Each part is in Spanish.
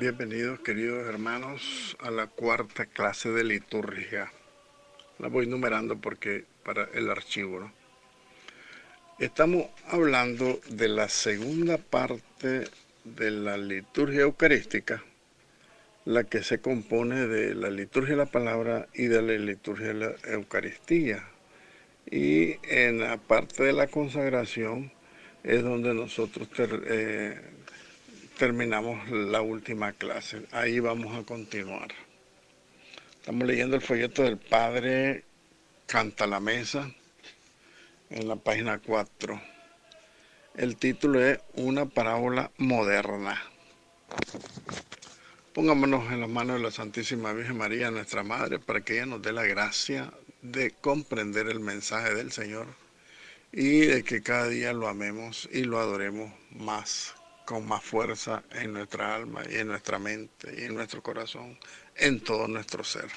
Bienvenidos, queridos hermanos, a la cuarta clase de liturgia. La voy numerando porque para el archivo, ¿no? Estamos hablando de la segunda parte de la liturgia eucarística, la que se compone de la liturgia de la palabra y de la liturgia de la Eucaristía. Y en la parte de la consagración es donde nosotros terminamos la última clase. Ahí vamos a continuar. Estamos leyendo el folleto del Padre Canta la Mesa en la página 4. El título es Una parábola moderna. Pongámonos en las manos de la Santísima Virgen María, nuestra Madre, para que ella nos dé la gracia de comprender el mensaje del Señor y de que cada día lo amemos y lo adoremos más, con más fuerza en nuestra alma y en nuestra mente y en nuestro corazón, en todo nuestro ser.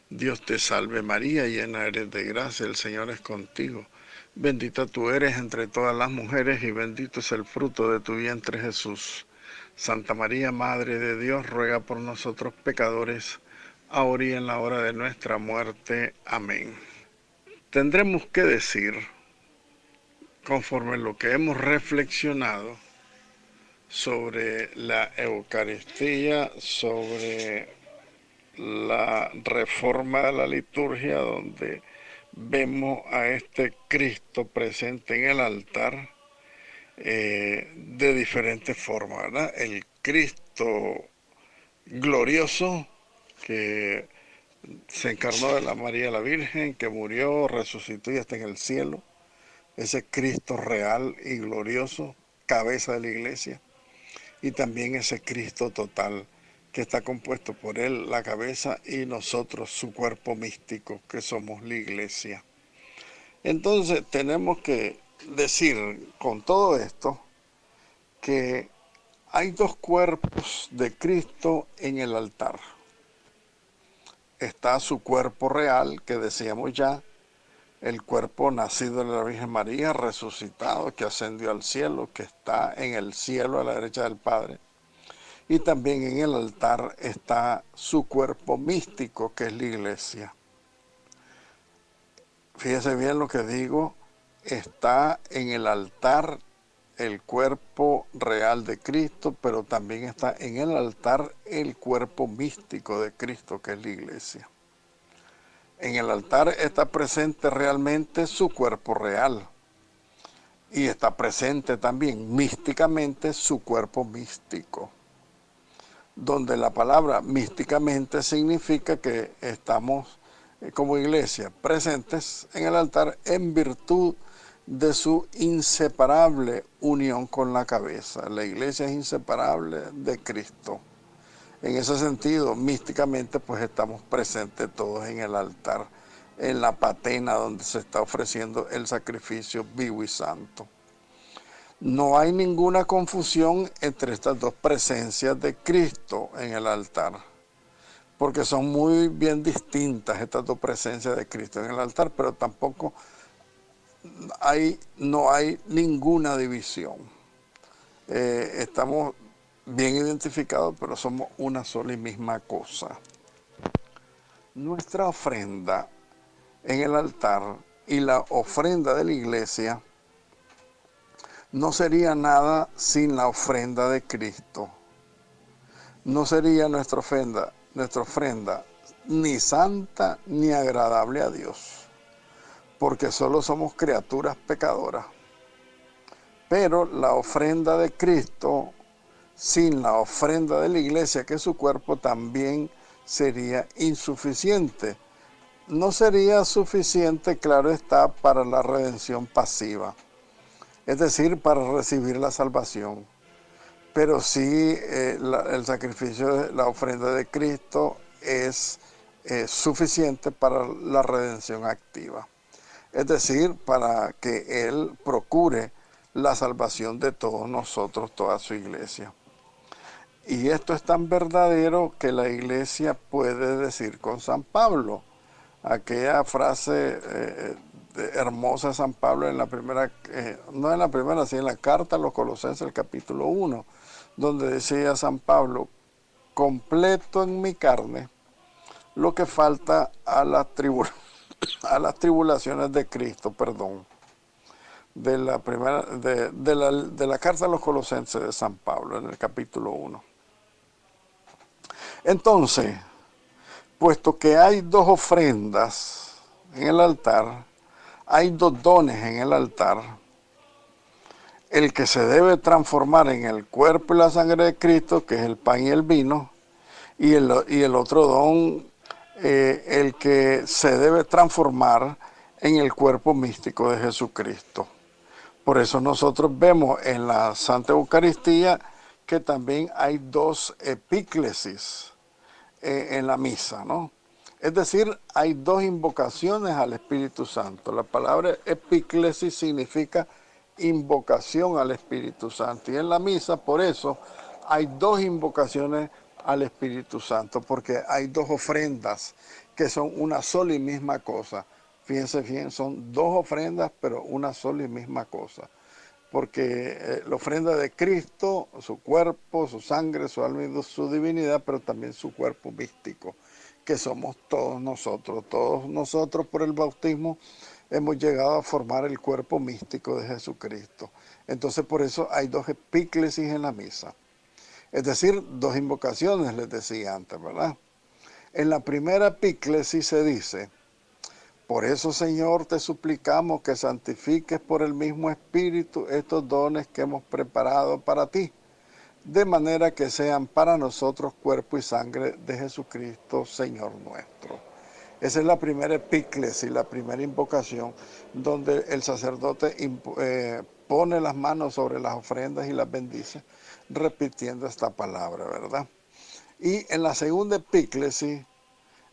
Dios te salve María, llena eres de gracia, el Señor es contigo. Bendita tú eres entre todas las mujeres y bendito es el fruto de tu vientre Jesús. Santa María, Madre de Dios, ruega por nosotros pecadores, ahora y en la hora de nuestra muerte. Amén. Tendremos que decir, conforme lo que hemos reflexionado sobre la Eucaristía, sobre la reforma de la liturgia, donde vemos a este Cristo presente en el altar de diferentes formas, ¿verdad? El Cristo glorioso que se encarnó de la María la Virgen, que murió, resucitó y está en el cielo. Ese Cristo real y glorioso, cabeza de la iglesia. Y también ese Cristo total, que está compuesto por Él, la cabeza, y nosotros, su cuerpo místico, que somos la iglesia. Entonces tenemos que decir con todo esto que hay dos cuerpos de Cristo en el altar. Está su cuerpo real, que decíamos ya, el cuerpo nacido de la Virgen María, resucitado, que ascendió al cielo, que está en el cielo a la derecha del Padre. Y también en el altar está su cuerpo místico, que es la iglesia. Fíjese bien lo que digo, está en el altar el cuerpo real de Cristo, pero también está en el altar el cuerpo místico de Cristo, que es la iglesia. En el altar está presente realmente su cuerpo real y está presente también místicamente su cuerpo místico, donde la palabra místicamente significa que estamos como iglesia presentes en el altar en virtud de su inseparable unión con la cabeza. La iglesia es inseparable de Cristo. En ese sentido, místicamente, pues estamos presentes todos en el altar, en la patena donde se está ofreciendo el sacrificio vivo y santo. No hay ninguna confusión entre estas dos presencias de Cristo en el altar, porque son muy bien distintas estas dos presencias de Cristo en el altar, pero tampoco no hay ninguna división. Estamos bien identificados, pero somos una sola y misma cosa. Nuestra ofrenda en el altar y la ofrenda de la iglesia no sería nada sin la ofrenda de Cristo. No sería nuestra ofrenda ni santa ni agradable a Dios, porque solo somos criaturas pecadoras. Pero la ofrenda de Cristo, sin la ofrenda de la iglesia, que es su cuerpo, también sería insuficiente. No sería suficiente, claro está, para la redención pasiva, es decir, para recibir la salvación. Pero sí el sacrificio, la ofrenda de Cristo es suficiente para la redención activa. Es decir, para que Él procure la salvación de todos nosotros, toda su iglesia. Y esto es tan verdadero que la iglesia puede decir con San Pablo, aquella frase hermosa de San Pablo en la primera, no en la primera, sino en la carta a los Colosenses, el capítulo 1, donde decía San Pablo, completo en mi carne lo que falta a a las tribulaciones de Cristo, perdón, de la primera, de la carta a los Colosenses de San Pablo, en el capítulo 1. Entonces, puesto que hay dos ofrendas en el altar, hay dos dones en el altar, el que se debe transformar en el cuerpo y la sangre de Cristo, que es el pan y el vino, y el otro don, el que se debe transformar en el cuerpo místico de Jesucristo. Por eso nosotros vemos en la Santa Eucaristía que también hay dos epíclesis en la misa, ¿no? Es decir, hay dos invocaciones al Espíritu Santo. La palabra epíclesis significa invocación al Espíritu Santo. Y en la misa, por eso, hay dos invocaciones al Espíritu Santo, porque hay dos ofrendas que son una sola y misma cosa. Fíjense bien, son dos ofrendas, pero una sola y misma cosa. Porque la ofrenda de Cristo, su cuerpo, su sangre, su alma y su divinidad, pero también su cuerpo místico, que somos todos nosotros. Todos nosotros por el bautismo hemos llegado a formar el cuerpo místico de Jesucristo. Entonces por eso hay dos epíclesis en la misa. Es decir, dos invocaciones, les decía antes, ¿verdad? En la primera epíclesis se dice: por eso, Señor, te suplicamos que santifiques por el mismo Espíritu estos dones que hemos preparado para ti, de manera que sean para nosotros cuerpo y sangre de Jesucristo, Señor nuestro. Esa es la primera epíclesis, la primera invocación, donde el sacerdote pone las manos sobre las ofrendas y las bendice, repitiendo esta palabra, ¿verdad? Y en la segunda epíclesis,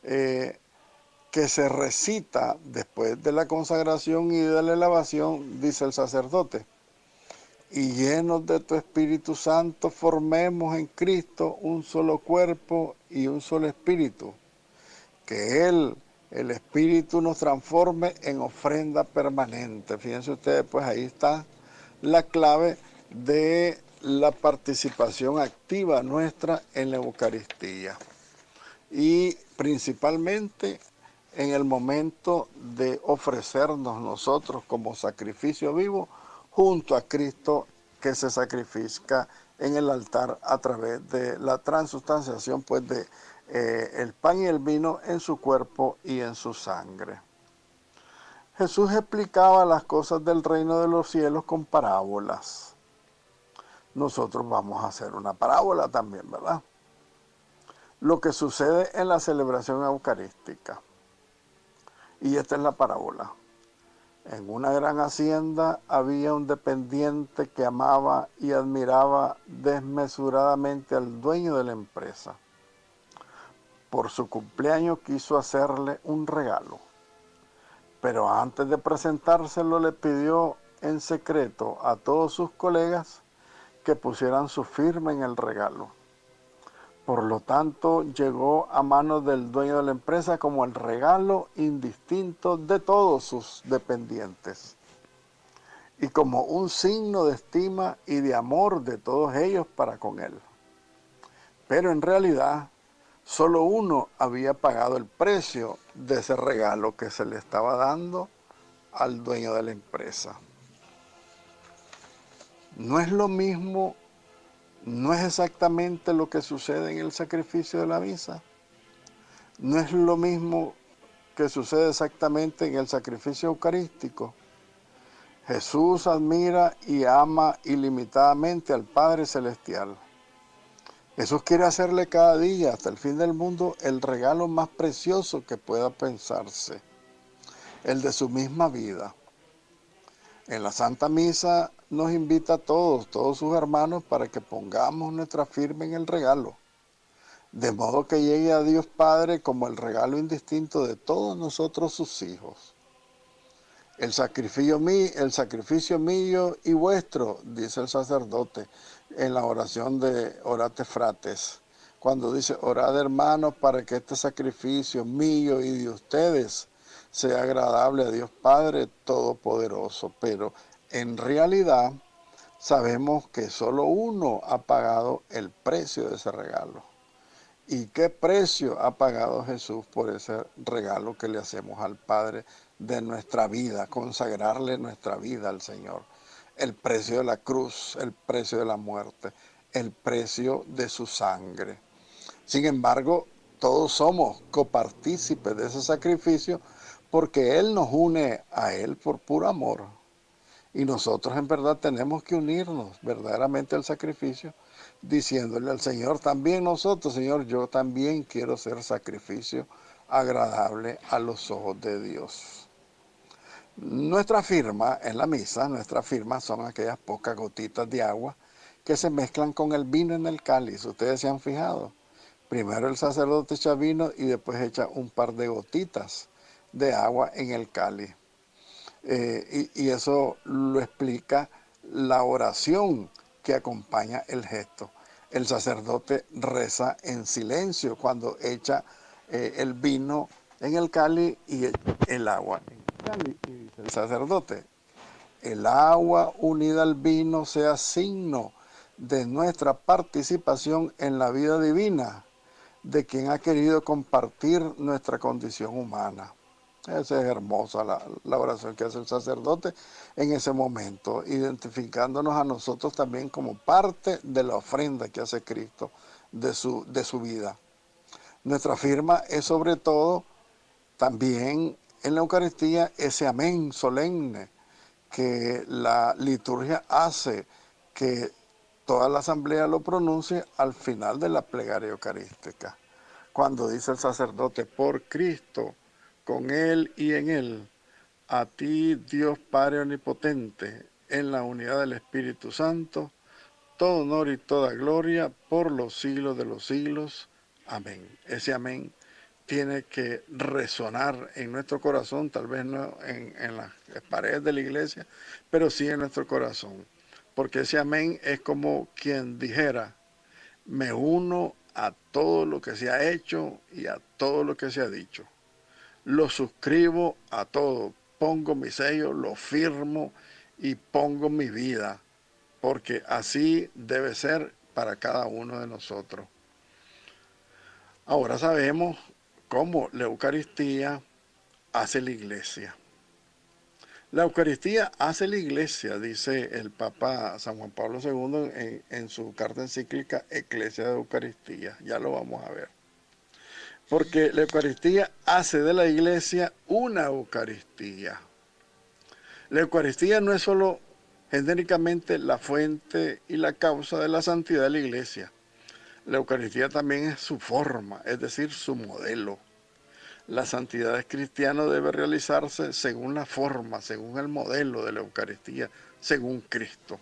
que se recita después de la consagración y de la elevación, dice el sacerdote: y llenos de tu Espíritu Santo formemos en Cristo un solo cuerpo y un solo espíritu. Que Él, el Espíritu, nos transforme en ofrenda permanente. Fíjense ustedes, pues ahí está la clave de la participación activa nuestra en la Eucaristía. Y principalmente en el momento de ofrecernos nosotros como sacrificio vivo junto a Cristo, que se sacrifica en el altar a través de la transustanciación, pues, de el pan y el vino en su cuerpo y en su sangre. Jesús explicaba las cosas del reino de los cielos con parábolas. Nosotros vamos a hacer una parábola también, ¿verdad? Lo que sucede en la celebración eucarística. Y esta es la parábola. En una gran hacienda había un dependiente que amaba y admiraba desmesuradamente al dueño de la empresa. Por su cumpleaños quiso hacerle un regalo, pero antes de presentárselo le pidió en secreto a todos sus colegas que pusieran su firma en el regalo. Por lo tanto, llegó a manos del dueño de la empresa como el regalo indistinto de todos sus dependientes y como un signo de estima y de amor de todos ellos para con él. Pero en realidad, solo uno había pagado el precio de ese regalo que se le estaba dando al dueño de la empresa. No es lo mismo, no es exactamente lo que sucede en el sacrificio de la misa. No es lo mismo que sucede exactamente en el sacrificio eucarístico. Jesús admira y ama ilimitadamente al Padre Celestial. Jesús quiere hacerle cada día, hasta el fin del mundo, el regalo más precioso que pueda pensarse, el de su misma vida. En la Santa Misa nos invita a todos sus hermanos, para que pongamos nuestra firma en el regalo, de modo que llegue a Dios Padre como el regalo indistinto de todos nosotros sus hijos. El sacrificio mío y vuestro, dice el sacerdote en la oración de Orate Frates, cuando dice: orad, hermanos, para que este sacrificio mío y de ustedes sea agradable a Dios Padre Todopoderoso. Pero en realidad sabemos que solo uno ha pagado el precio de ese regalo. ¿Y qué precio ha pagado Jesús por ese regalo que le hacemos al Padre de nuestra vida, consagrarle nuestra vida al Señor? El precio de la cruz, el precio de la muerte, el precio de su sangre. Sin embargo, todos somos copartícipes de ese sacrificio porque Él nos une a Él por puro amor. Y nosotros en verdad tenemos que unirnos verdaderamente al sacrificio, diciéndole al Señor, también nosotros, Señor, yo también quiero ser sacrificio agradable a los ojos de Dios. Nuestra firma en la misa, nuestra firma son aquellas pocas gotitas de agua que se mezclan con el vino en el cáliz. Ustedes se han fijado. Primero el sacerdote echa vino y después echa un par de gotitas de agua en el cáliz. Y eso lo explica la oración que acompaña el gesto. El sacerdote reza en silencio cuando echa el vino en el cáliz y el agua en el cáliz. Y dice el sacerdote, el agua unida al vino sea signo de nuestra participación en la vida divina, de quien ha querido compartir nuestra condición humana. Esa es hermosa la oración que hace el sacerdote en ese momento, identificándonos a nosotros también como parte de la ofrenda que hace Cristo de su vida. Nuestra firma es sobre todo también en la Eucaristía ese amén solemne que la liturgia hace que toda la asamblea lo pronuncie al final de la plegaria eucarística. Cuando dice el sacerdote, por Cristo, con Él y en Él, a ti Dios Padre Omnipotente, en la unidad del Espíritu Santo, todo honor y toda gloria por los siglos de los siglos. Amén. Ese amén tiene que resonar en nuestro corazón, tal vez no en las paredes de la iglesia, pero sí en nuestro corazón. Porque ese amén es como quien dijera, me uno a todo lo que se ha hecho y a todo lo que se ha dicho. Lo suscribo a todo, pongo mi sello, lo firmo y pongo mi vida, porque así debe ser para cada uno de nosotros. Ahora sabemos cómo la Eucaristía hace la Iglesia. La Eucaristía hace la Iglesia, dice el Papa San Juan Pablo II en su carta encíclica Ecclesia de Eucaristía. Ya lo vamos a ver. Porque la Eucaristía hace de la Iglesia una Eucaristía. La Eucaristía no es solo genéricamente la fuente y la causa de la santidad de la Iglesia. La Eucaristía también es su forma, es decir, su modelo. La santidad cristiana debe realizarse según la forma, según el modelo de la Eucaristía, según Cristo.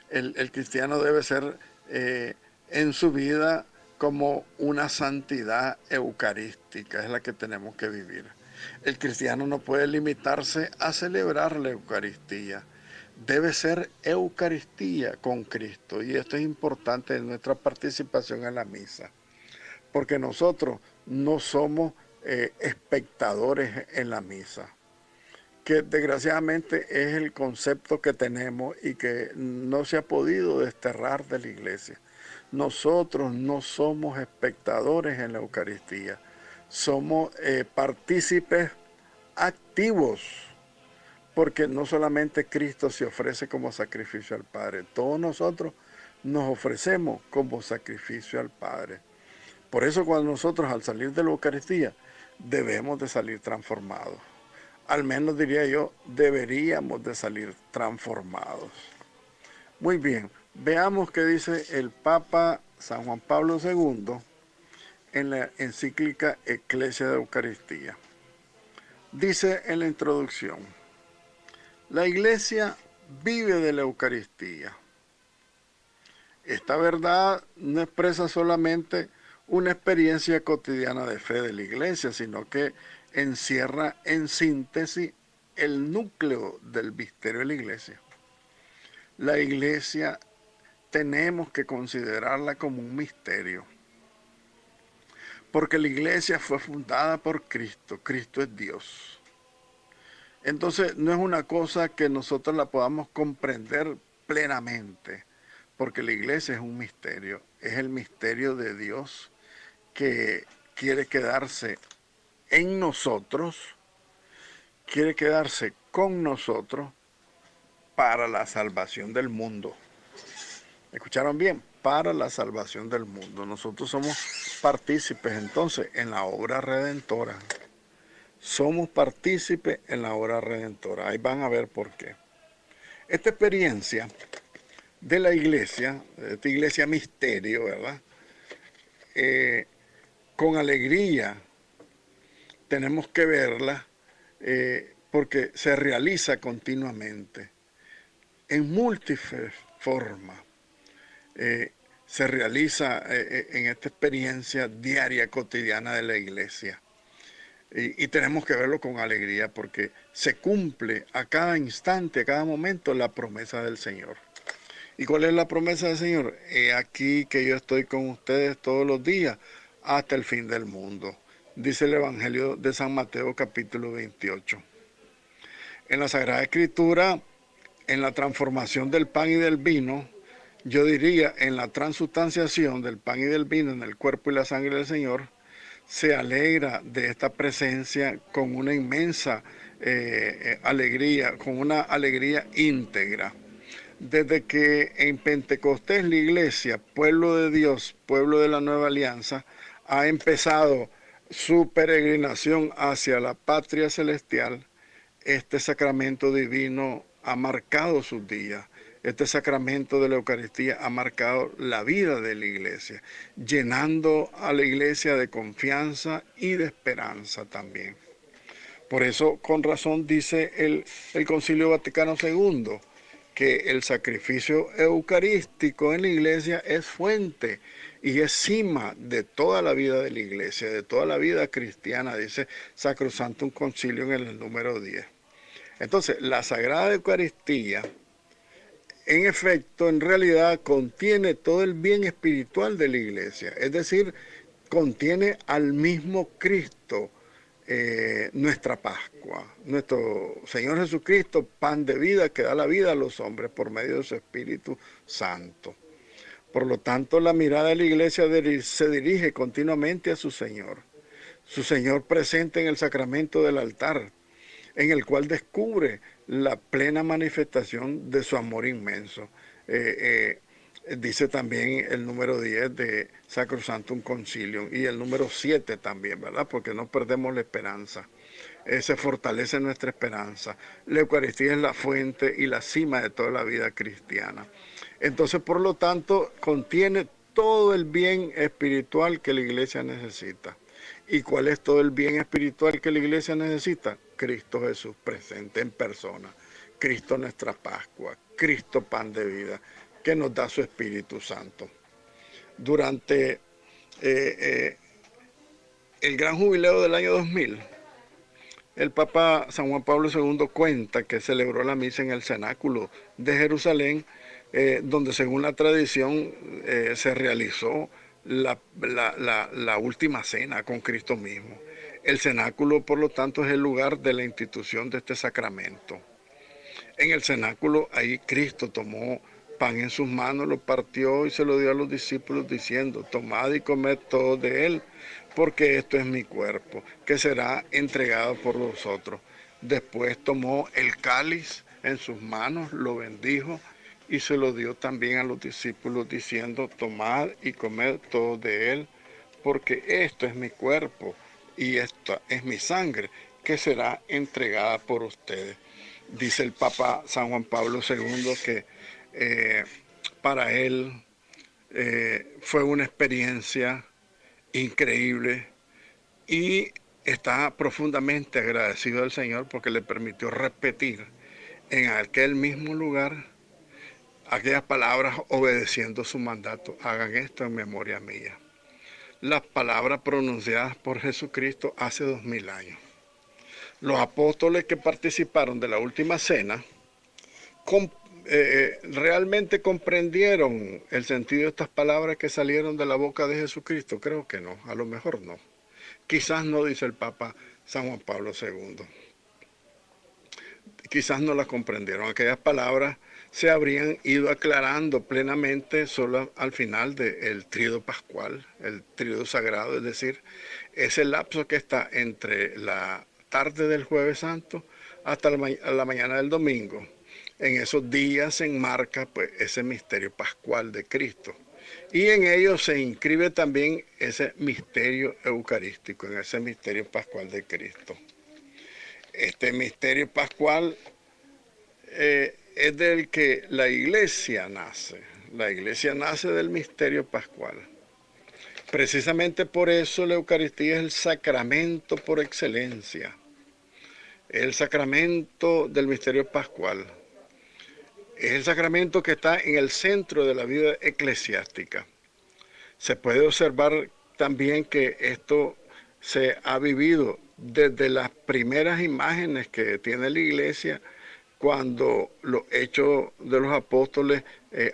El cristiano debe ser en su vida como una santidad eucarística, es la que tenemos que vivir. El cristiano no puede limitarse a celebrar la Eucaristía. Debe ser Eucaristía con Cristo, y esto es importante en nuestra participación en la misa, porque nosotros no somos espectadores en la misa, que desgraciadamente es el concepto que tenemos y que no se ha podido desterrar de la iglesia. Nosotros no somos espectadores en la Eucaristía, somos partícipes activos, porque no solamente Cristo se ofrece como sacrificio al Padre, todos nosotros nos ofrecemos como sacrificio al Padre. Por eso cuando nosotros al salir de la Eucaristía debemos de salir transformados. Al menos diría yo, deberíamos de salir transformados. Muy bien, veamos qué dice el Papa San Juan Pablo II en la encíclica Ecclesia de Eucaristía. Dice en la introducción, la Iglesia vive de la Eucaristía. Esta verdad no expresa solamente una experiencia cotidiana de fe de la Iglesia, sino que encierra en síntesis el núcleo del misterio de la Iglesia. La Iglesia tenemos que considerarla como un misterio, porque la Iglesia fue fundada por Cristo, Cristo es Dios. Entonces no es una cosa que nosotros la podamos comprender plenamente, porque la Iglesia es un misterio, es el misterio de Dios que quiere quedarse en nosotros, quiere quedarse con nosotros para la salvación del mundo. ¿Escucharon bien? Para la salvación del mundo. Nosotros somos partícipes entonces en la obra redentora. Somos partícipes en la obra redentora. Ahí van a ver por qué. Esta experiencia de la iglesia, de esta iglesia misterio, ¿verdad? Con alegría tenemos que verla porque se realiza continuamente en múltiples formas. Se realiza en esta experiencia diaria, cotidiana de la iglesia. Y tenemos que verlo con alegría porque se cumple a cada instante, a cada momento la promesa del Señor. ¿Y cuál es la promesa del Señor? He aquí que yo estoy con ustedes todos los días hasta el fin del mundo. Dice el Evangelio de San Mateo capítulo 28. En la Sagrada Escritura, en la transformación del pan y del vino, yo diría en la transustanciación del pan y del vino en el cuerpo y la sangre del Señor, se alegra de esta presencia con una inmensa alegría, con una alegría íntegra. Desde que en Pentecostés la iglesia, pueblo de Dios, pueblo de la nueva alianza, ha empezado su peregrinación hacia la patria celestial, este sacramento divino ha marcado sus días. Este sacramento de la Eucaristía ha marcado la vida de la iglesia, llenando a la iglesia de confianza y de esperanza también. Por eso, con razón, dice el Concilio Vaticano II, que el sacrificio eucarístico en la iglesia es fuente y es cima de toda la vida de la iglesia, de toda la vida cristiana, dice Sacrosanctum Concilium en el número 10. Entonces, la Sagrada Eucaristía, en efecto, en realidad contiene todo el bien espiritual de la iglesia, es decir, contiene al mismo Cristo, nuestra Pascua, nuestro Señor Jesucristo, pan de vida que da la vida a los hombres por medio de su Espíritu Santo. Por lo tanto, la mirada de la iglesia se dirige continuamente a su Señor presente en el sacramento del altar, en el cual descubre la plena manifestación de su amor inmenso. Dice también el número 10 de Sacrosanctum Concilium y el número 7 también, ¿verdad? Porque no perdemos la esperanza. Se fortalece nuestra esperanza. La Eucaristía es la fuente y la cima de toda la vida cristiana. Entonces, por lo tanto, contiene todo el bien espiritual que la iglesia necesita. ¿Y cuál es todo el bien espiritual que la iglesia necesita? Cristo Jesús presente en persona. Cristo nuestra Pascua. Cristo pan de vida, que nos da su Espíritu Santo. Durante el gran jubileo del año 2000, el Papa San Juan Pablo II cuenta que celebró la misa en el cenáculo de Jerusalén, donde según la tradición se realizó la última cena con Cristo mismo. El cenáculo, por lo tanto, es el lugar de la institución de este sacramento. En el cenáculo, ahí Cristo tomó pan en sus manos, lo partió y se lo dio a los discípulos diciendo: tomad y comed todo de él, porque esto es mi cuerpo, que será entregado por vosotros. Después tomó el cáliz en sus manos, lo bendijo y se lo dio también a los discípulos diciendo: tomad y comed todo de él, porque esto es mi cuerpo y esta es mi sangre, que será entregada por ustedes. Dice el Papa San Juan Pablo II que para él fue una experiencia increíble y está profundamente agradecido al Señor porque le permitió repetir en aquel mismo lugar aquellas palabras obedeciendo su mandato: hagan esto en memoria mía. Las palabras pronunciadas por Jesucristo hace 2000 años. Los apóstoles que participaron de la última cena realmente comprendieron el sentido de estas palabras que salieron de la boca de Jesucristo. Creo que no, a lo mejor no. Quizás no, dice el Papa San Juan Pablo II. Quizás no las comprendieron. Aquellas palabras se habrían ido aclarando plenamente solo al final del tríodo pascual, el tríodo sagrado, es decir, ese lapso que está entre la tarde del Jueves Santo hasta la mañana del domingo. En esos días se enmarca pues ese misterio pascual de Cristo. Y en ello se inscribe también ese misterio eucarístico, en ese misterio pascual de Cristo. Este misterio pascual es del que la iglesia nace. La iglesia nace del misterio pascual. Precisamente por eso la Eucaristía es el sacramento por excelencia. El sacramento del misterio pascual. Es el sacramento que está en el centro de la vida eclesiástica. Se puede observar también que esto se ha vivido desde las primeras imágenes que tiene la iglesia cuando los Hechos de los Apóstoles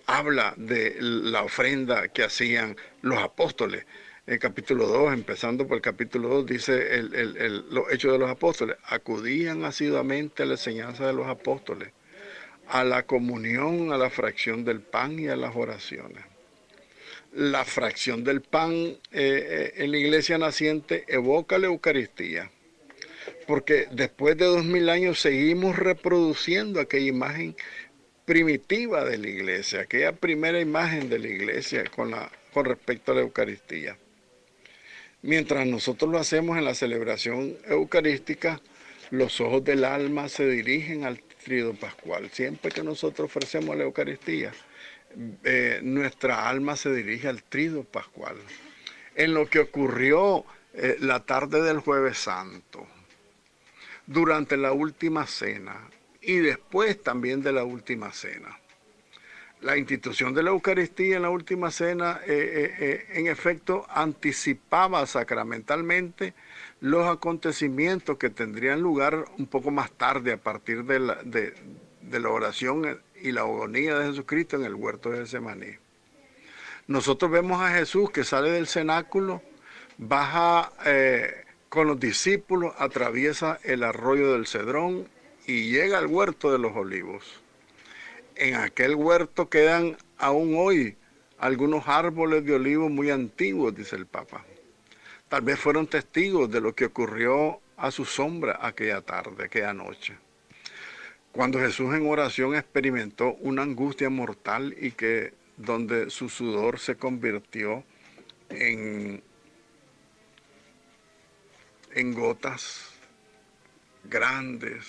habla de la ofrenda que hacían los apóstoles. En el capítulo 2, empezando por el capítulo 2, dice los Hechos de los Apóstoles, acudían asiduamente a la enseñanza de los apóstoles, a la comunión, a la fracción del pan y a las oraciones. La fracción del pan en la iglesia naciente evoca la Eucaristía, porque después de 2000 años seguimos reproduciendo aquella imagen primitiva de la iglesia, aquella primera imagen de la iglesia con respecto a la Eucaristía. Mientras nosotros lo hacemos en la celebración eucarística, los ojos del alma se dirigen al tríodo pascual. Siempre que nosotros ofrecemos la Eucaristía, nuestra alma se dirige al tríodo pascual. En lo que ocurrió la tarde del Jueves Santo, durante la última cena y después también de la última cena. La institución de la Eucaristía en la última cena, en efecto, anticipaba sacramentalmente los acontecimientos que tendrían lugar un poco más tarde a partir de la oración y la agonía de Jesucristo en el huerto de Getsemaní. Nosotros vemos a Jesús que sale del cenáculo, baja con los discípulos, atraviesa el arroyo del Cedrón y llega al huerto de los olivos. En aquel huerto quedan aún hoy algunos árboles de olivos muy antiguos, dice el Papa. Tal vez fueron testigos de lo que ocurrió a su sombra aquella tarde, aquella noche. Cuando Jesús en oración experimentó una angustia mortal y que donde su sudor se convirtió en gotas grandes,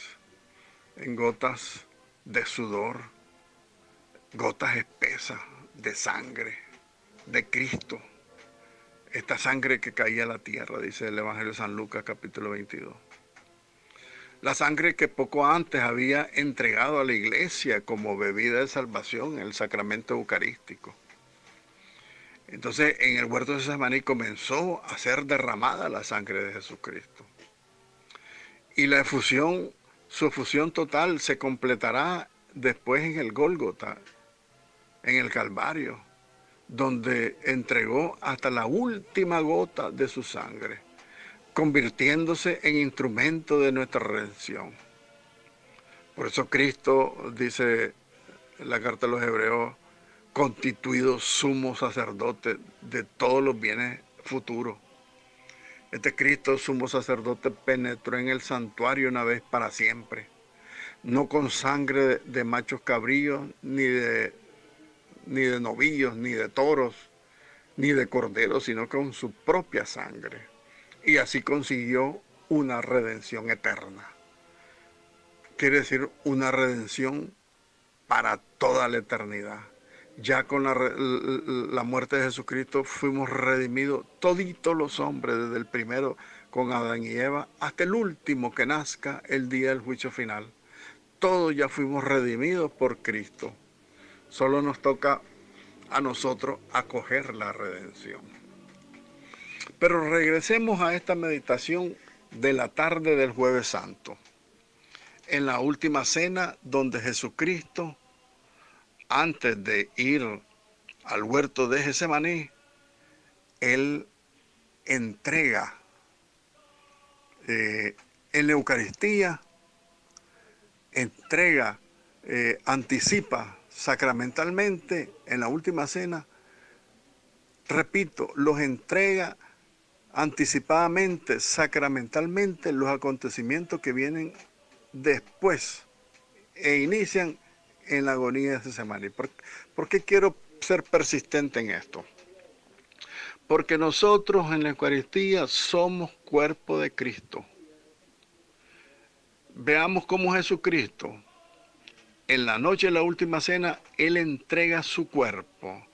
en gotas de sudor, gotas espesas de sangre de Cristo. Esta sangre que caía a la tierra, dice el Evangelio de San Lucas capítulo 22. La sangre que poco antes había entregado a la iglesia como bebida de salvación, el sacramento eucarístico. Entonces en el huerto de Getsemaní comenzó a ser derramada la sangre de Jesucristo. Y la efusión, su efusión total se completará después en el Gólgota, en el Calvario, donde entregó hasta la última gota de su sangre, convirtiéndose en instrumento de nuestra redención. Por eso Cristo, dice la carta de los Hebreos, constituido sumo sacerdote de todos los bienes futuros. Este Cristo, sumo sacerdote, penetró en el santuario una vez para siempre, no con sangre de machos cabríos, ni de novillos, ni de toros, ni de corderos, sino con su propia sangre. Y así consiguió una redención eterna. Quiere decir una redención para toda la eternidad. Ya con la muerte de Jesucristo fuimos redimidos toditos los hombres, desde el primero con Adán y Eva hasta el último que nazca el día del juicio final. Todos ya fuimos redimidos por Cristo. Solo nos toca a nosotros acoger la redención. Pero regresemos a esta meditación de la tarde del Jueves Santo. En la última cena donde Jesucristo, antes de ir al huerto de Getsemaní, Él entrega en la Eucaristía, anticipa sacramentalmente en la última cena, repito, los entrega anticipadamente, sacramentalmente, los acontecimientos que vienen después e inician en la agonía de esa semana. ¿Por qué quiero ser persistente en esto? Porque nosotros en la Eucaristía somos cuerpo de Cristo. Veamos cómo Jesucristo, en la noche de la última cena, Él entrega su cuerpo.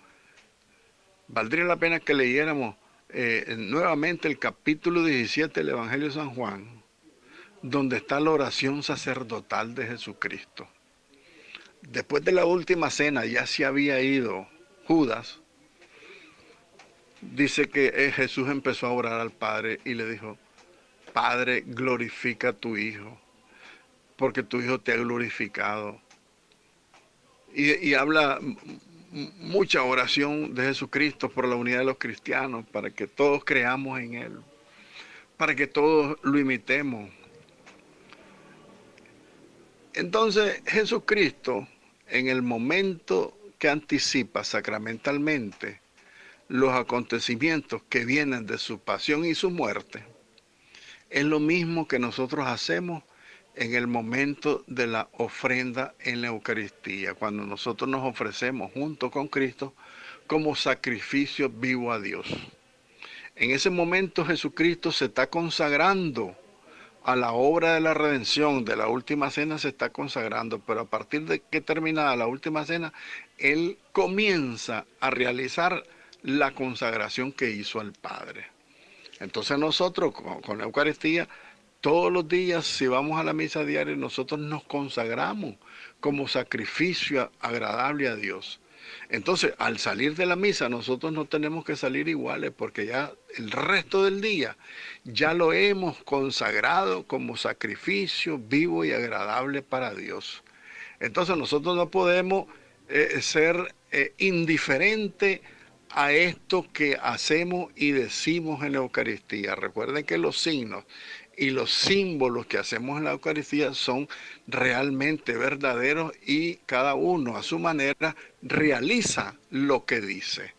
Valdría la pena que leyéramos nuevamente el capítulo 17 del Evangelio de San Juan, donde está la oración sacerdotal de Jesucristo. Después de la última cena ya se había ido Judas. Dice que Jesús empezó a orar al Padre y le dijo: Padre, glorifica a tu Hijo, porque tu Hijo te ha glorificado. Y habla mucha oración de Jesucristo por la unidad de los cristianos, para que todos creamos en Él, para que todos lo imitemos. Entonces Jesucristo, en el momento que anticipa sacramentalmente los acontecimientos que vienen de su pasión y su muerte, es lo mismo que nosotros hacemos en el momento de la ofrenda en la Eucaristía, cuando nosotros nos ofrecemos junto con Cristo como sacrificio vivo a Dios. En ese momento Jesucristo se está consagrando a la obra de la redención, de la última cena se está consagrando, pero a partir de que terminada la última cena, Él comienza a realizar la consagración que hizo al Padre. Entonces nosotros con la Eucaristía, todos los días, si vamos a la misa diaria, nosotros nos consagramos como sacrificio agradable a Dios. Entonces, al salir de la misa, nosotros no tenemos que salir iguales, porque ya el resto del día ya lo hemos consagrado como sacrificio vivo y agradable para Dios. Entonces, nosotros no podemos ser indiferentes a esto que hacemos y decimos en la Eucaristía. Recuerden que los signos y los símbolos que hacemos en la Eucaristía son realmente verdaderos y cada uno a su manera realiza lo que dice.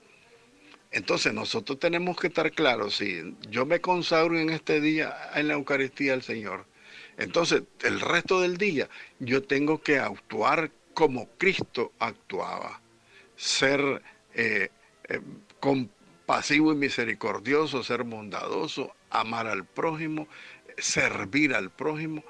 Entonces nosotros tenemos que estar claros: si yo me consagro en este día en la Eucaristía al Señor, entonces el resto del día yo tengo que actuar como Cristo actuaba, ser compasivo y misericordioso, ser bondadoso, amar al prójimo, servir al prójimo.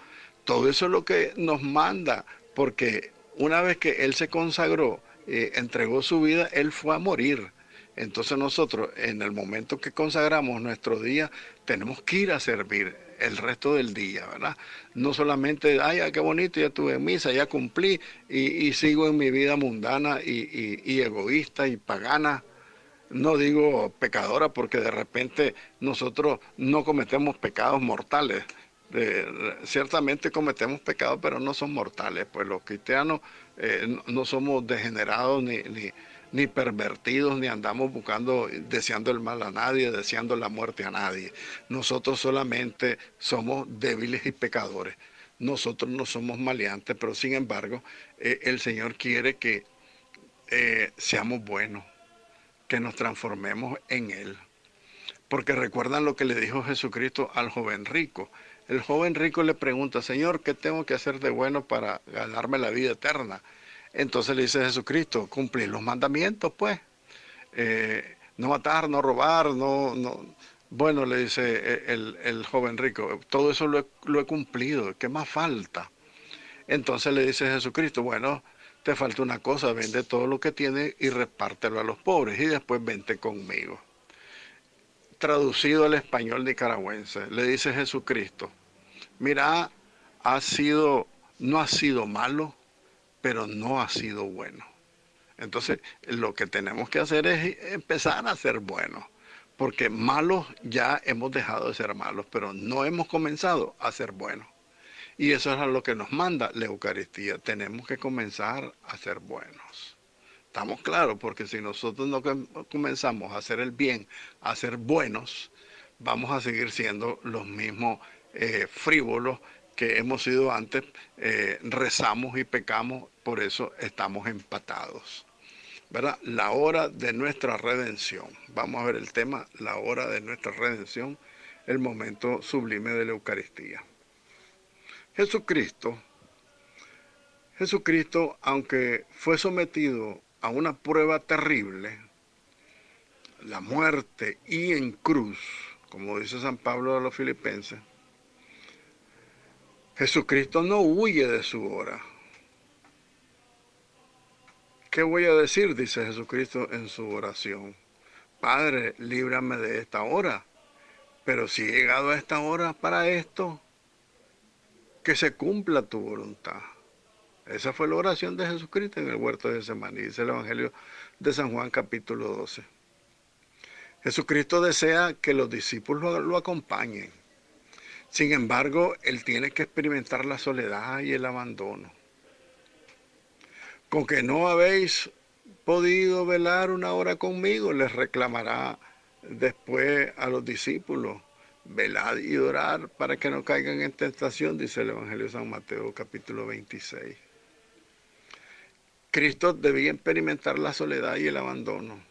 Todo eso es lo que nos manda, porque una vez que Él se consagró, entregó su vida, Él fue a morir. Entonces nosotros, en el momento que consagramos nuestro día, tenemos que ir a servir el resto del día, ¿verdad? No solamente, ay, qué bonito, ya tuve misa, ya cumplí, y sigo en mi vida mundana y egoísta y pagana. No digo pecadora, porque de repente nosotros no cometemos pecados mortales. Ciertamente cometemos pecados, pero no son mortales. Pues los cristianos no somos degenerados ni pervertidos, ni andamos buscando, deseando el mal a nadie, deseando la muerte a nadie. Nosotros solamente somos débiles y pecadores. Nosotros no somos maleantes, pero sin embargo el Señor quiere que seamos buenos, que nos transformemos en Él. Porque recuerdan lo que le dijo Jesucristo al joven rico. El joven rico le pregunta: Señor, ¿qué tengo que hacer de bueno para ganarme la vida eterna? Entonces le dice Jesucristo: cumplir los mandamientos, pues. No matar, no robar, no. Bueno, le dice el joven rico, todo eso lo he cumplido, ¿qué más falta? Entonces le dice Jesucristo: bueno, te falta una cosa, vende todo lo que tienes y repártelo a los pobres, y después vente conmigo. Traducido al español nicaragüense, le dice Jesucristo: mira, no ha sido malo, pero no ha sido bueno. Entonces, lo que tenemos que hacer es empezar a ser buenos, porque malos ya hemos dejado de ser malos, pero no hemos comenzado a ser buenos. Y eso es a lo que nos manda la Eucaristía. Tenemos que comenzar a ser buenos. Estamos claros, porque si nosotros no comenzamos a hacer el bien, a ser buenos, vamos a seguir siendo los mismos frívolos que hemos sido antes, rezamos y pecamos, por eso estamos empatados. ¿Verdad? La hora de nuestra redención. Vamos a ver el tema, la hora de nuestra redención, el momento sublime de la Eucaristía. Jesucristo, aunque fue sometido a una prueba terrible, la muerte y en cruz, como dice San Pablo a los Filipenses, Jesucristo no huye de su hora. ¿Qué voy a decir? Dice Jesucristo en su oración. Padre, líbrame de esta hora. Pero si he llegado a esta hora para esto, que se cumpla tu voluntad. Esa fue la oración de Jesucristo en el huerto de Getsemaní, dice el Evangelio de San Juan capítulo 12. Jesucristo desea que los discípulos lo acompañen. Sin embargo, Él tiene que experimentar la soledad y el abandono. Con que no habéis podido velar una hora conmigo, les reclamará después a los discípulos. Velad y orar para que no caigan en tentación, dice el Evangelio de San Mateo capítulo 26. Cristo debía experimentar la soledad y el abandono,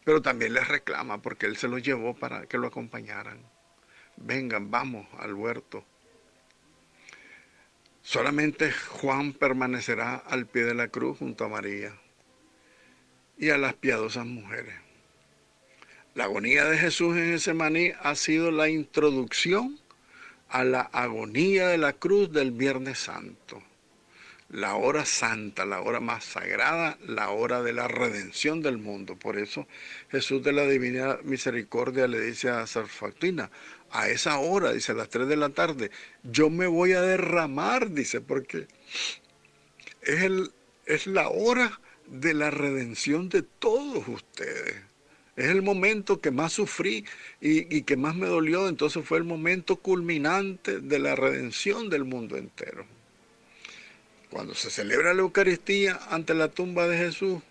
pero también les reclama porque Él se los llevó para que lo acompañaran. Vengan, vamos al huerto. Solamente Juan permanecerá al pie de la cruz junto a María y a las piadosas mujeres. La agonía de Jesús en Getsemaní ha sido la introducción a la agonía de la cruz del Viernes Santo. La hora santa, la hora más sagrada, la hora de la redención del mundo. Por eso Jesús de la Divina Misericordia le dice a Sor Faustina, a esa hora, dice, a las 3 de la tarde, yo me voy a derramar, dice, porque es la hora de la redención de todos ustedes. Es el momento que más sufrí y que más me dolió, entonces fue el momento culminante de la redención del mundo entero. Cuando se celebra la Eucaristía ante la tumba de Jesús,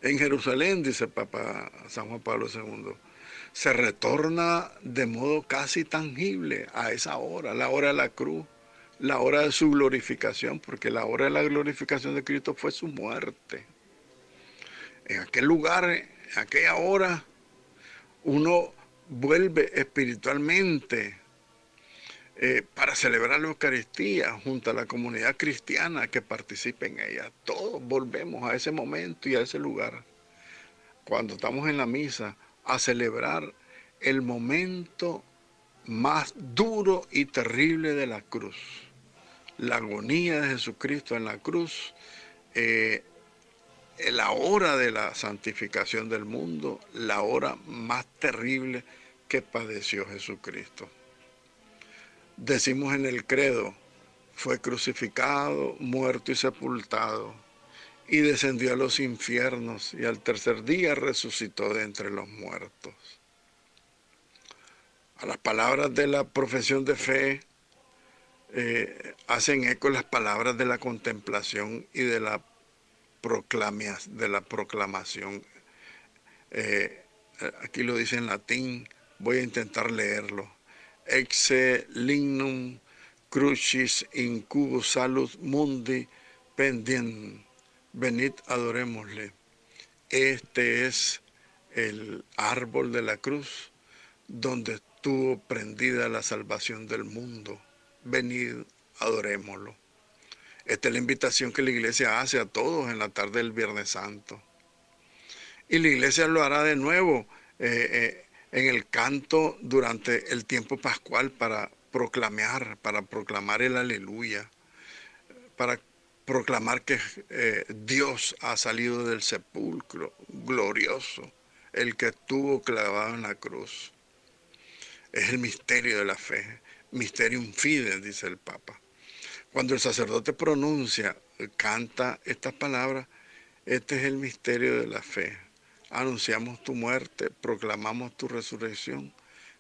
en Jerusalén, dice Papa San Juan Pablo II, se retorna de modo casi tangible a esa hora, la hora de la cruz, la hora de su glorificación, porque la hora de la glorificación de Cristo fue su muerte. En aquel lugar, en aquella hora, uno vuelve espiritualmente para celebrar la Eucaristía junto a la comunidad cristiana que participe en ella. Todos volvemos a ese momento y a ese lugar, cuando estamos en la misa, a celebrar el momento más duro y terrible de la cruz. La agonía de Jesucristo en la cruz, la hora de la santificación del mundo, la hora más terrible que padeció Jesucristo. Decimos en el credo, fue crucificado, muerto y sepultado, y descendió a los infiernos, y al tercer día resucitó de entre los muertos. A las palabras de la profesión de fe hacen eco las palabras de la contemplación y de la proclamación. Aquí lo dice en latín, voy a intentar leerlo. Exe lignum crucis in cubo salus mundi pendien. Venid, adorémosle. Este es el árbol de la cruz donde estuvo prendida la salvación del mundo. Venid, adorémoslo. Esta es la invitación que la iglesia hace a todos en la tarde del Viernes Santo. Y la iglesia lo hará de nuevo en el canto durante el tiempo pascual para proclamar el aleluya, para proclamar que Dios ha salido del sepulcro glorioso, el que estuvo clavado en la cruz. Es el misterio de la fe, mysterium fide, dice el Papa. Cuando el sacerdote pronuncia, canta estas palabras, este es el misterio de la fe. Anunciamos tu muerte, proclamamos tu resurrección.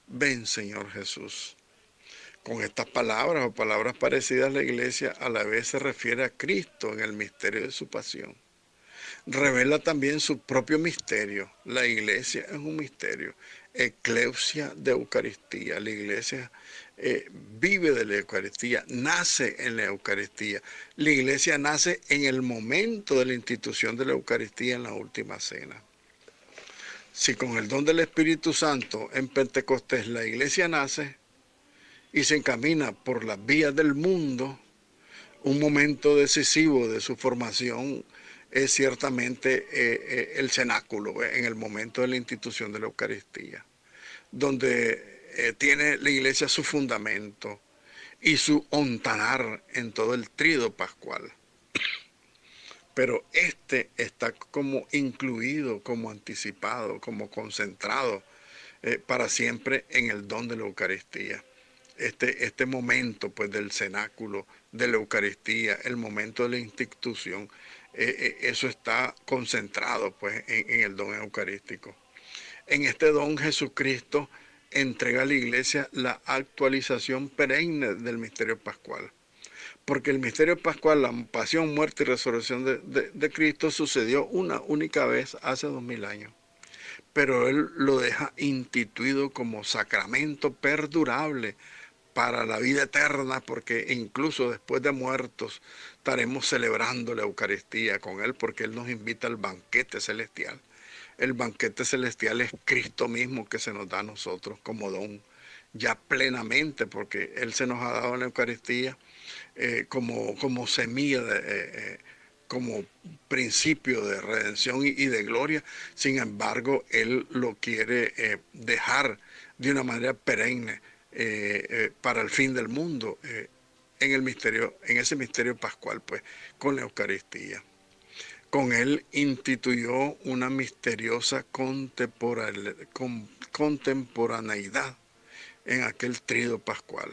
Ven, Señor Jesús. Con estas palabras o palabras parecidas, la iglesia a la vez se refiere a Cristo en el misterio de su pasión. Revela también su propio misterio. La iglesia es un misterio. ecleusia de Eucaristía. La iglesia vive de la Eucaristía, nace en la Eucaristía. La iglesia nace en el momento de la institución de la Eucaristía en la última cena. Si con el don del Espíritu Santo en Pentecostés la iglesia nace y se encamina por las vías del mundo, un momento decisivo de su formación es ciertamente el cenáculo, en el momento de la institución de la Eucaristía, donde tiene la iglesia su fundamento y su ontanar en todo el tríodo pascual. Pero este está como incluido, como anticipado, como concentrado para siempre en el don de la Eucaristía. Este momento pues del cenáculo, de la Eucaristía, el momento de la institución, eso está concentrado pues en el don eucarístico. En este don Jesucristo entrega a la iglesia la actualización perenne del misterio pascual. Porque el misterio pascual, la pasión, muerte y resurrección de Cristo sucedió una única vez hace 2000 años. Pero Él lo deja instituido como sacramento perdurable para la vida eterna, porque incluso después de muertos estaremos celebrando la Eucaristía con Él, porque Él nos invita al banquete celestial. El banquete celestial es Cristo mismo que se nos da a nosotros como don, ya plenamente, porque Él se nos ha dado en la Eucaristía como semilla, como principio de redención y de gloria. Sin embargo, Él lo quiere dejar de una manera perenne para el fin del mundo, en ese misterio pascual, pues, con la Eucaristía. Con Él instituyó una misteriosa contemporaneidad en aquel tríodo pascual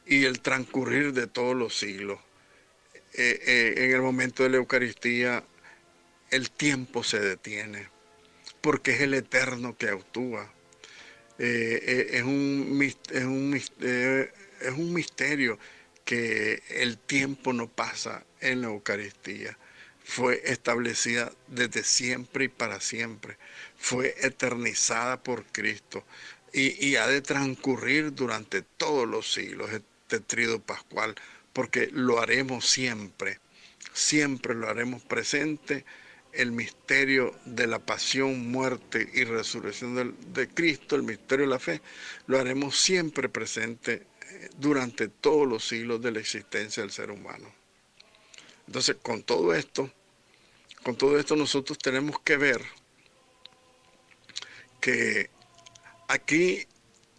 y el transcurrir de todos los siglos. En el momento de la Eucaristía, el tiempo se detiene, porque es el Eterno que actúa. Es un misterio que el tiempo no pasa en la Eucaristía. Fue establecida desde siempre y para siempre. Fue eternizada por Cristo y ha de transcurrir durante todos los siglos este tríodo pascual, porque lo haremos siempre, siempre lo haremos presente. El misterio de la pasión, muerte y resurrección de Cristo, el misterio de la fe, lo haremos siempre presente durante todos los siglos de la existencia del ser humano. Entonces, con todo esto nosotros tenemos que ver que aquí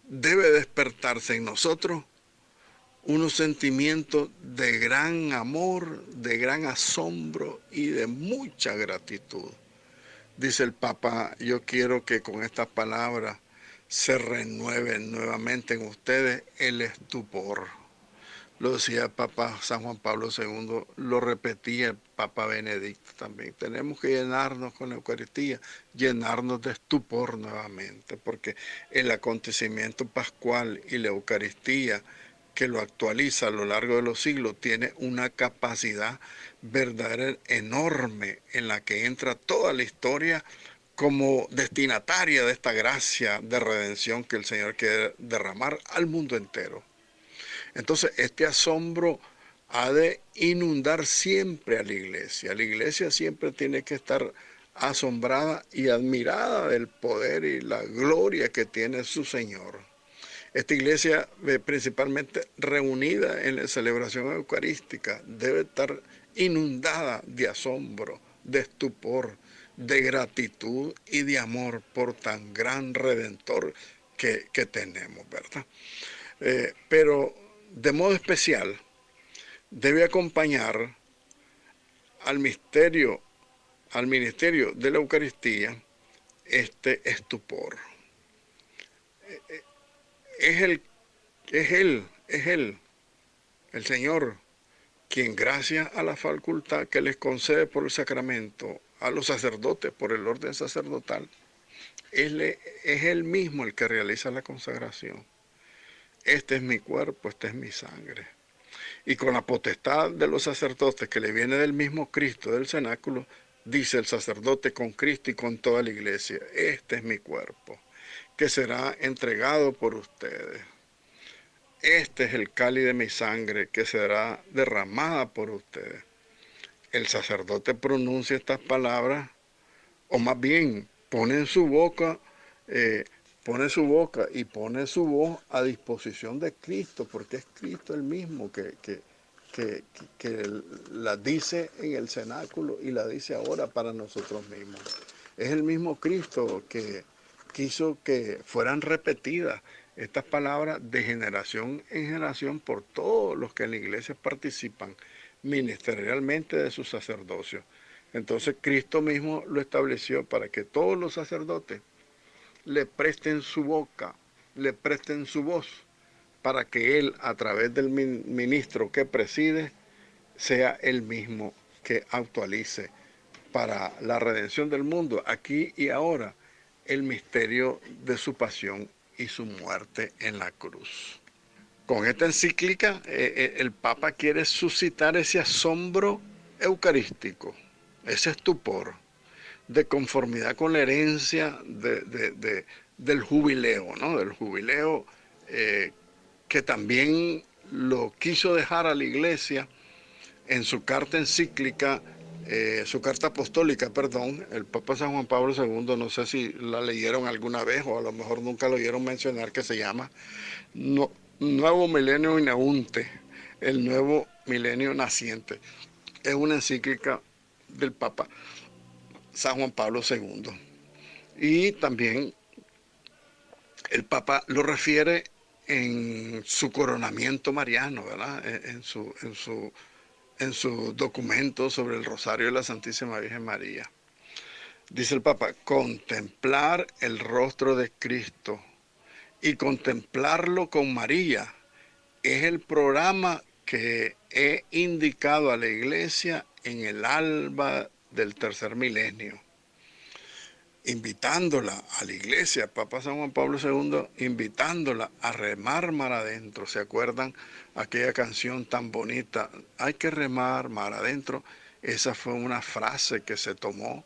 debe despertarse en nosotros unos sentimientos de gran amor, de gran asombro y de mucha gratitud. Dice el Papa, yo quiero que con estas palabras se renueve nuevamente en ustedes el estupor. Lo decía el Papa San Juan Pablo II, lo repetía el Papa Benedicto también. Tenemos que llenarnos con la Eucaristía, llenarnos de estupor nuevamente, porque el acontecimiento pascual y la Eucaristía que lo actualiza a lo largo de los siglos, tiene una capacidad verdadera enorme en la que entra toda la historia como destinataria de esta gracia de redención que el Señor quiere derramar al mundo entero. Entonces, este asombro ha de inundar siempre a la iglesia. La iglesia siempre tiene que estar asombrada y admirada del poder y la gloria que tiene su Señor. Esta iglesia, principalmente reunida en la celebración eucarística, debe estar inundada de asombro, de estupor, de gratitud y de amor por tan gran Redentor que tenemos, ¿verdad? Pero de modo especial debe acompañar al ministerio de la Eucaristía este estupor. Es Él, el Señor, quien gracias a la facultad que les concede por el sacramento a los sacerdotes, por el orden sacerdotal, es Él mismo el que realiza la consagración. Este es mi cuerpo, esta es mi sangre. Y con la potestad de los sacerdotes que le viene del mismo Cristo, del cenáculo, dice el sacerdote con Cristo y con toda la iglesia, este es mi cuerpo, que será entregado por ustedes. Este es el cáliz de mi sangre que será derramada por ustedes. El sacerdote pronuncia estas palabras, o más bien eh, pone su boca y pone su voz a disposición de Cristo, porque es Cristo el mismo que la dice en el cenáculo y la dice ahora para nosotros mismos. Es el mismo Cristo que quiso que fueran repetidas estas palabras de generación en generación por todos los que en la iglesia participan ministerialmente de su sacerdocio. Entonces Cristo mismo lo estableció para que todos los sacerdotes le presten su boca, le presten su voz, para que Él, a través del ministro que preside, sea el mismo que actualice para la redención del mundo, aquí y ahora, el misterio de su pasión y su muerte en la cruz. Con esta encíclica, el Papa quiere suscitar ese asombro eucarístico, ese estupor, de conformidad con la herencia del jubileo, ¿no? Del jubileo que también lo quiso dejar a la Iglesia en su carta encíclica, su carta apostólica, perdón, el Papa San Juan Pablo II, no sé si la leyeron alguna vez o a lo mejor nunca lo oyeron mencionar, que se llama Nuevo Milenio Inaunte, el nuevo milenio naciente. Es una encíclica del Papa San Juan Pablo II. Y también el Papa lo refiere en su coronamiento mariano, ¿verdad? En su documento sobre el Rosario de la Santísima Virgen María. Dice el Papa, contemplar el rostro de Cristo y contemplarlo con María es el programa que he indicado a la Iglesia en el alba del tercer milenio, invitándola a la Iglesia, Papa San Juan Pablo II, invitándola a remar mar adentro. ¿Se acuerdan aquella canción tan bonita? Hay que remar mar adentro. Esa fue una frase que se tomó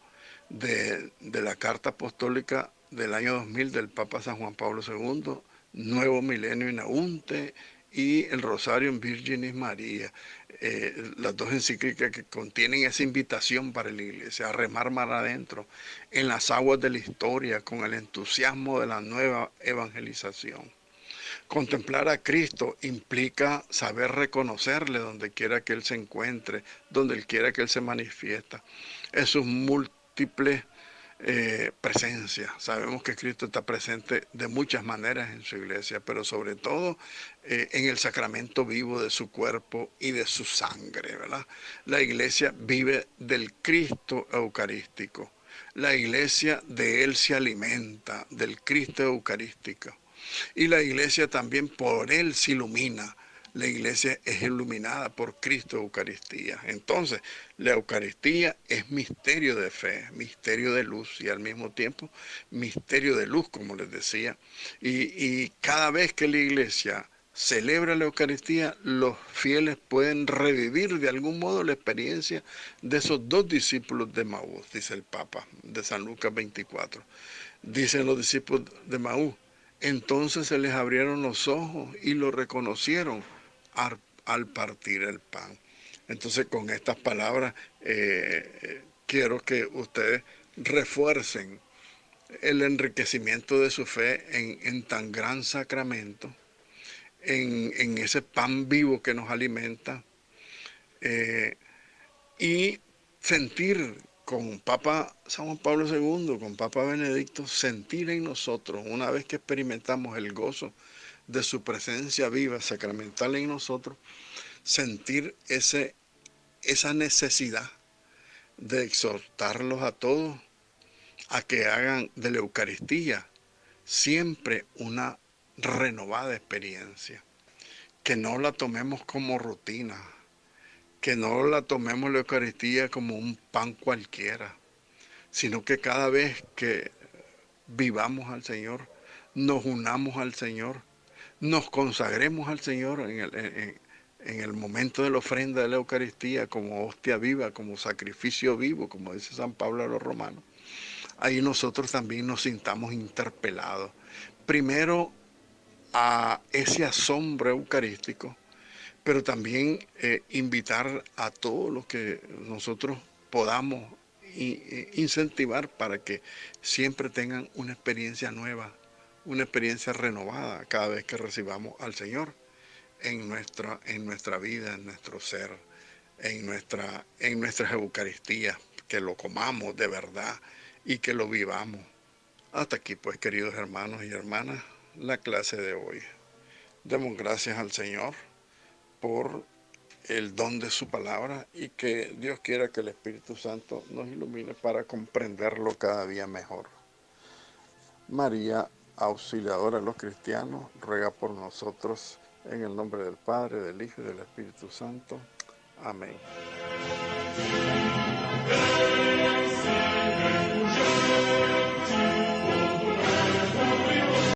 de la carta apostólica del año 2000 del Papa San Juan Pablo II, Nuevo Milenio Inaunte y el Rosario en Virginis María, las dos encíclicas que contienen esa invitación para la Iglesia a remar mar adentro en las aguas de la historia con el entusiasmo de la nueva evangelización. Contemplar a Cristo implica saber reconocerle donde quiera que Él se encuentre, donde quiera que Él se manifiesta, en sus múltiples presencias. Sabemos que Cristo está presente de muchas maneras en su iglesia, pero sobre todo en el sacramento vivo de su cuerpo y de su sangre, ¿verdad? La iglesia vive del Cristo eucarístico. La iglesia de Él se alimenta, del Cristo eucarístico. Y la iglesia también por Él se ilumina. La iglesia es iluminada por Cristo Eucaristía. Entonces, la Eucaristía es misterio de fe, misterio de luz y al mismo tiempo misterio de luz, como les decía. Y cada vez que la iglesia celebra la Eucaristía, los fieles pueden revivir de algún modo la experiencia de esos dos discípulos de Maús, dice el Papa, de San Lucas 24. Dicen los discípulos de Maús, entonces se les abrieron los ojos y lo reconocieron al partir el pan. Entonces, con estas palabras, quiero que ustedes refuercen el enriquecimiento de su fe en tan gran sacramento, en ese pan vivo que nos alimenta, y sentir con Papa San Juan Pablo II, con Papa Benedicto, sentir en nosotros, una vez que experimentamos el gozo de su presencia viva, sacramental en nosotros, sentir esa necesidad de exhortarlos a todos a que hagan de la Eucaristía siempre una renovada experiencia, que no la tomemos como rutina, que no la tomemos la Eucaristía como un pan cualquiera, sino que cada vez que vivamos al Señor, nos unamos al Señor, nos consagremos al Señor en el momento de la ofrenda de la Eucaristía como hostia viva, como sacrificio vivo, como dice San Pablo a los romanos, ahí nosotros también nos sintamos interpelados. Primero a ese asombro eucarístico, pero también invitar a todos los que nosotros podamos incentivar para que siempre tengan una experiencia nueva, una experiencia renovada cada vez que recibamos al Señor en nuestra vida, en nuestro ser, en nuestras Eucaristías, que lo comamos de verdad y que lo vivamos. Hasta aquí pues, queridos hermanos y hermanas, la clase de hoy. Demos gracias al Señor por el don de su palabra y que Dios quiera que el Espíritu Santo nos ilumine para comprenderlo cada día mejor. María, auxiliadora de los cristianos, ruega por nosotros en el nombre del Padre, del Hijo y del Espíritu Santo. Amén.